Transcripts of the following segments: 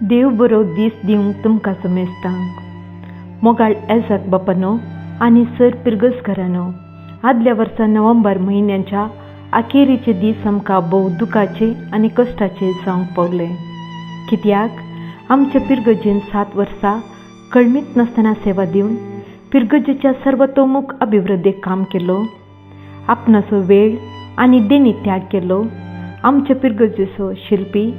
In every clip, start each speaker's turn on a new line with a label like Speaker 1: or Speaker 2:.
Speaker 1: देव बरो दीस दिवंक तुमकां समेजता. मोगाळ एझाक बापानो आनी सर पिर्गसकरानो, आदल्या वर्सा नोव्हेंबर म्हयन्याच्या अखेरीचे दीस आमकां भोव दुखाचे आनी कश्टाचे जावंक पावले. कित्याक आमच्या पिर्गजेन 7 वर्सां कळमीत नासतना सेवा दिवन पिर्गजेच्या सर्वतोमुख अभिवृद्धीक काम केलो. आपणाचो वेळ आनी देणी त्याग केलो. आमच्या पिर्गजेचो शिल्पी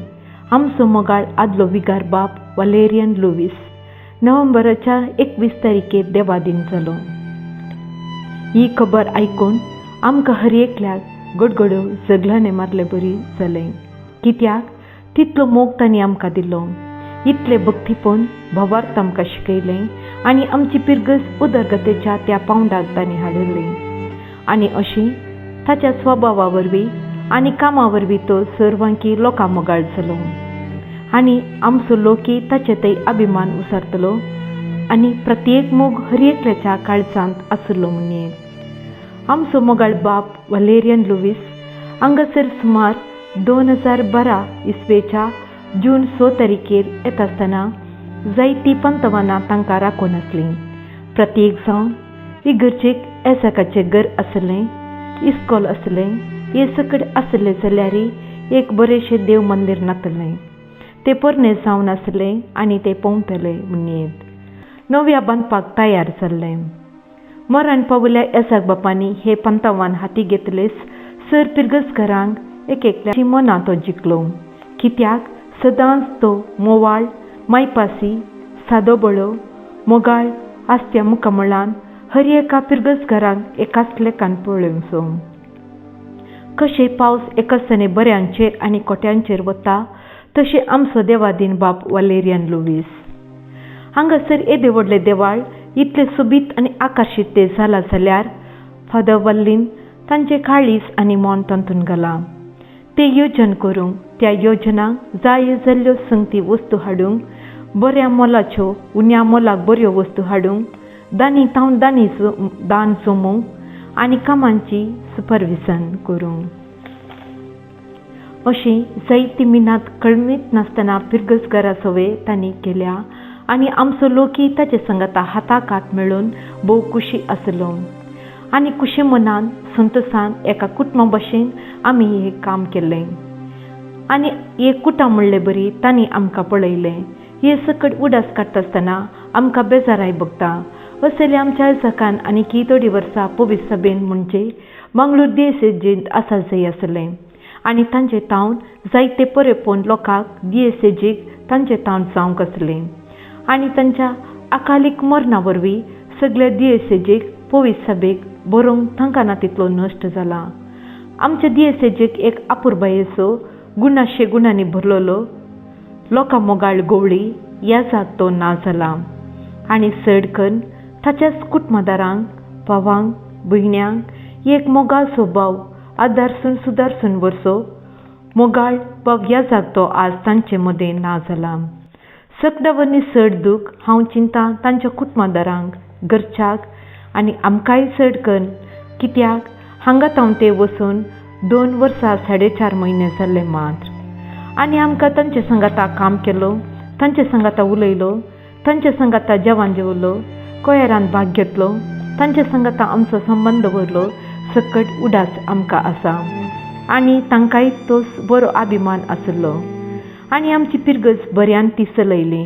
Speaker 1: आमचो मोगाळ आदलो विगार बाब वालेरियन लुईस नोव्हेंबराच्या 21 तारखेर देवादीन जालो. ही खबर आयकून आमकां हर एकल्याक गडगड्यो जगलाने मारले बरी जालें. कित्याक तितलो मोग तांणी आमकां दिलो. इतले भक्तीपोन भावार्थ आमकां शिकयलें आनी आमची पिर्गस उदरगतेच्या त्या पावंडाक तांणी हाडयली. आनी अशी ताच्या स्वभावा वरवीं आनी कामा वरवीं तो सर्वांकी लोकां मोगाळ जालो. आनी आमचो लोकी ताचे थंय अभिमान उसारतलो आनी प्रत्येक मोग हर एकल्याच्या काळजांत आसलो म्हणून. आमचो मोगाळ बाब वालेरियन लुईस हांगासर सुमार 2012 इस्वेच्या जून 6 तारखेर येता आसतना जायतीं पंतवानां तांकां राखून आसलीं. प्रत्येक जावन इगर्जेक एझाकाचें घर आसलें, इस्कॉल आसलें, हे सकट आसलें जाल्यारय एक बरेंशें देव मंदीर नातलें. तें पोरणें जावन आसलें आनी तें पवतलें म्हणून नव्या बांदपाक तयार जाल्लें. मरण पावल्या एझाक बापानी हे पंतवान हाती घेतलेच सर पिर्गसकरांक एकल्याची मनां तो जिखलो. कित्याक सदांच तो मोवाळ, मायपासी, सादोबळो, मोगाळ आसत्या मुखामळान हर एका पिर्गसकारांक एकाचलेकान पळोवचो. कशें पावस एकाचने बऱ्यांचेर आनी कोट्यांचेर वता तशें आमचो देवादीन बाब वालेरियन लुईस. हांगासर येदे व्हडलें देवाळ इतलें सोबीत आनी आकर्शीत तें जालां जाल्यार फादर वल्लीन तांचें काळीज आनी मोन तातूंत घालां. तें योजन करूंक, त्या योजनाक जाय जाल्ल्यो संगती वस्तू हाडूंक, बऱ्या मोलाच्यो उण्या मोलाक बऱ्यो वस्तू हाडूंक, दानी तावन दान जमोवंक आनी कामांची सुपरविजन करूंक. अशी जायती मिनात कळमीत नासतना पिर्गसकारा सवय तांणी केल्या आनी आमचो लोकी ताचे संगता हाताक हात मेळून भोव खुशी आसलो. आनी खुशे मनान संतोशान एका कुटुंबा भशेन आमी हें काम केलें. आनी एक कुटां म्हणलें बरी तांणी आमकां पळयलें. हे सकट उडास काडटा आसतना आमकां बेजाराय भोगता. असले आमच्या एझाकान आनी थोडीं वर्सां पवित्र सभेन म्हणजे मंगळूर दिएसेजींत आसा जाय आसलें. आनी तांचें तावन जायते परेपण लोकांक दिएसेजीक तांचें तावन जावंक आसलें. आनी तांच्या अकालीक मरणा वरवीं सगळ्या दिएसेजीक पवित्र सभेक बरोवंक तांकां ना तितलो नश्ट जाला. आमच्या दिएसेजीक एक आपुरबायेचो गुणाशे गुणांनी भरलेलो लोकां मोगाळ गवळी ह्या जात तो ना जाला. आनी चड करून ताच्याच कुटुंबदारांक, भावांक, भयण्यांक एक मोगाळ स्वभाव आदारसून सुदारसून वरचो मोगाळ भाव ह्या जात तो आज तांचे मदें ना जाला. सकदावरनी चड दूख हांव चिंतां तांच्या कुटुंबदारांक, घरच्याक आनी आमकांय चड करून. कित्याक हांगा तावन ते वचून 2 वर्सां 4.5 म्हयने जाल्ले मात्र. आनी आमकां तांचे संगता काम केलो, तांचे संगता उलयलो, तांचे संगता जेवण जेवलो, कोयरान भाग घेतलो, तांचे संगता आमचो संबंद व्हरलो सकट उडास आमकां आसा. आनी तांकांय तोच बरो अभिमान आसलो. आनी आमची पिर्गस बऱ्यान ती चलयली.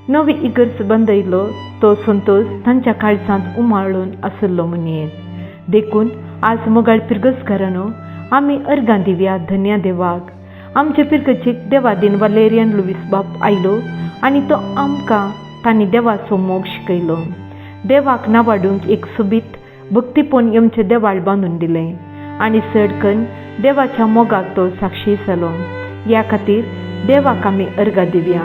Speaker 1: नवी इगर्ज बांदयलो तो संतोश तांच्या काळजांत उमाळून आसलो म्हणून. देखून आज मोगाळ पिर्गसकारानो आमी अर्गां दिवया धन्य देवाक. आमचे पिर्गजेक देवादीन वालेरियन लुईस बाब आयलो आनी तो आमकां तांणी देवाचो मोग शिकयलो. देवाक नावाडूंक एक सोबीत भक्तीपोन आमचें देवाळ बांदून दिलें आनी चड करून देवाच्या मोगाक तो साक्षी जालो. ह्या खातीर देवाक आमी अर्गां दिवया.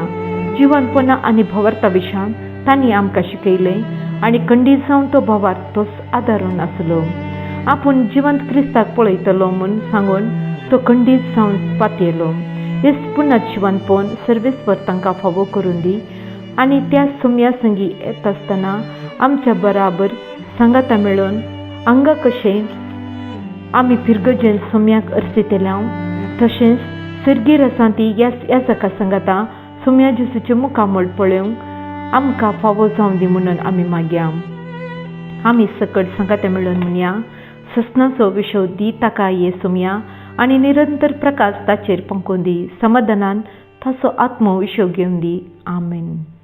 Speaker 1: जिवनपणा आनी भावार्था विशयान तांणी आमकां शिकयलें आनी खंडीत जावन तो भावार्थ तोच आदारून आसलो. आपूण जिवंत क्रिस्ताक पळयतलो म्हूण सांगून तो खंडीत जावन पातयेलो. हेच पुनत जिवनपण सर्वेस्वर तांकां फावो करून दी आनी त्या सुम्या संगी येता आसतना आमच्या बराबर सांगाता मेळून हांगा कशें आमी पिर्गजेन सोम्याक अर्सितेल्या तशेंच सर्गीर आसा ती ह्या एझाका सांगाता सुम्या जेसूचे मुखामळ पळोवंक आमकां फावो जावं दी म्हणून आमी मागया. आमी सकट सांगाते मेळून म्हणया, ससनाचो विशव दी ताका ये सुम्या, आनी निरंतर प्रकाश ताचेर पंखो दी. समाधानान ताचो आत्मो विशव घेवन दी. आमेन.